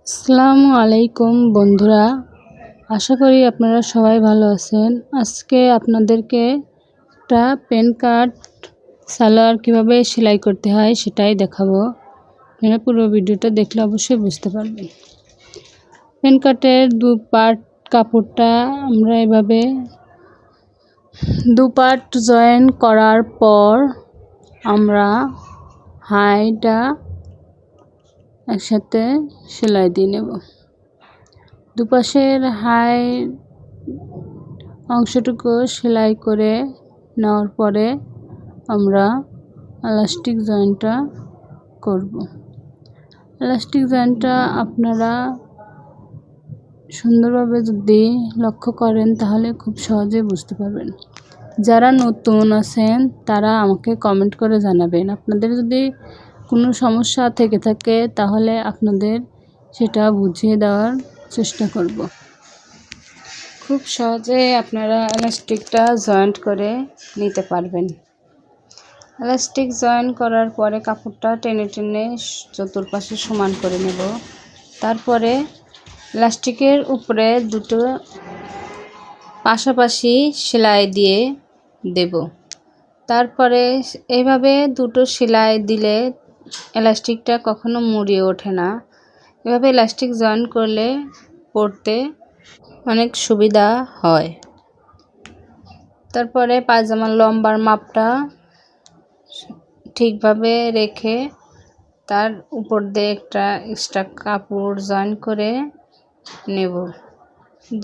আসসালামু আলাইকুম বন্ধুরা, আশা করি আপনারা সবাই ভালো আছেন। আজকে আপনাদেরকে একটা প্যান কার্ড সালোয়ার কীভাবে সেলাই করতে হয় সেটাই দেখাবো। আপনারা পুরো ভিডিওটা দেখলে অবশ্যই বুঝতে পারবেন। প্যান কার্ডের দু পার্ট কাপড়টা আমরা এভাবে দু পার্ট জয়েন করার পর আমরা হাইটা একসাথে সেলাই দিয়ে নেব। দুপাশের হাই অংশটুকু সেলাই করে নেওয়ার পরে আমরা ইলাস্টিক জয়েন্টটা করব। ইলাস্টিক জয়েন্টটা আপনারা সুন্দরভাবে যদি লক্ষ্য করেন তাহলে খুব সহজে বুঝতে পারবেন। যারা নতুন আছেন তারা আমাকে কমেন্ট করে জানাবেন। আপনাদের যদি কোনো সমস্যা থেকে থাকে তাহলে আপনাদের সেটা বুঝিয়ে দেওয়ার চেষ্টা করব। খুব সহজে আপনারা ইলাস্টিকটা জয়েন্ট করে নিতে পারবেন। ইলাস্টিক জয়েন করার পরে কাপড়টা টেনে টেনে চতুর্পাশে সমান করে নেব। তারপরে ইলাস্টিকের উপরে দুটো পাশাপাশি সেলাই দিয়ে দেব। তারপরে এইভাবে দুটো সেলাই দিলে ইলাস্টিকটা কখনো মুড়িয়ে ওঠে না। এভাবে ইলাস্টিক জয়েন করলে পরতে অনেক সুবিধা হয়। তারপরে পায়জামার লম্বার মাপটা ঠিকভাবে রেখে তার উপর দিয়ে একটা এক্সট্রা কাপড় জয়েন করে নেব।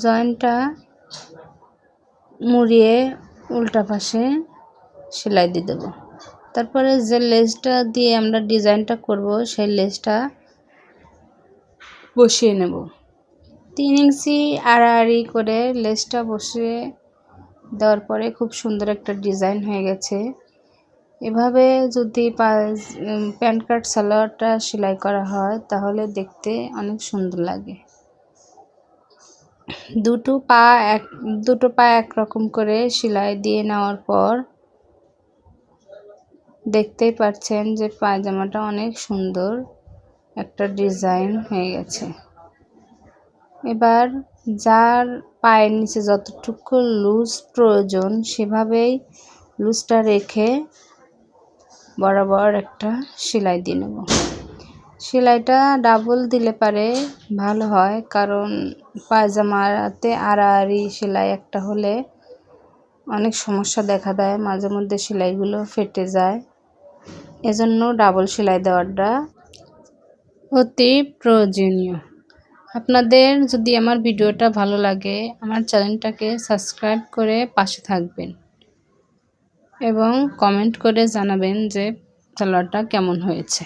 জয়েনটা মুড়িয়ে উল্টা পাশে সেলাই দিয়ে দেব। তারপরে যে লেসটা দিয়ে আমরা ডিজাইনটা করব সেই লেসটা বসিয়ে নেব। 3 ইঞ্চি আড়াআড়ি করে লেসটা বসিয়ে দেওয়ার পরে খুব সুন্দর একটা ডিজাইন হয়ে গেছে। এভাবে যদি প্যান কার্ড সালোয়ারটা সেলাই করা হয় তাহলে দেখতে অনেক সুন্দর লাগে। দুটো পা একরকম করে সেলাই দিয়ে নেওয়ার পর দেখতেই পাচ্ছেন যে পায়জামাটা অনেক সুন্দর একটা ডিজাইন হয়ে গেছে। এবার যার পায়ের নিচে যতটুকু লুজ প্রয়োজন সেভাবেই লুজটা রেখে বরাবর একটা সেলাই দিয়ে নেব। সেলাইটা ডাবল দিলে পারে ভালো হয়, কারণ পায়জামাতে আড়াআড়ি সেলাই একটা হলে অনেক সমস্যা দেখা দেয়, মাঝে মধ্যে সেলাইগুলো ফেটে যায়। এজন্য ডাবল সেলাই দেওয়াটা অতি প্রয়োজনীয়। আপনাদের যদি আমার ভিডিওটা ভালো লাগে আমার চ্যানেলটাকে সাবস্ক্রাইব করে পাশে থাকবেন এবং কমেন্ট করে জানাবেন যে সালোয়ারটা কেমন হয়েছে।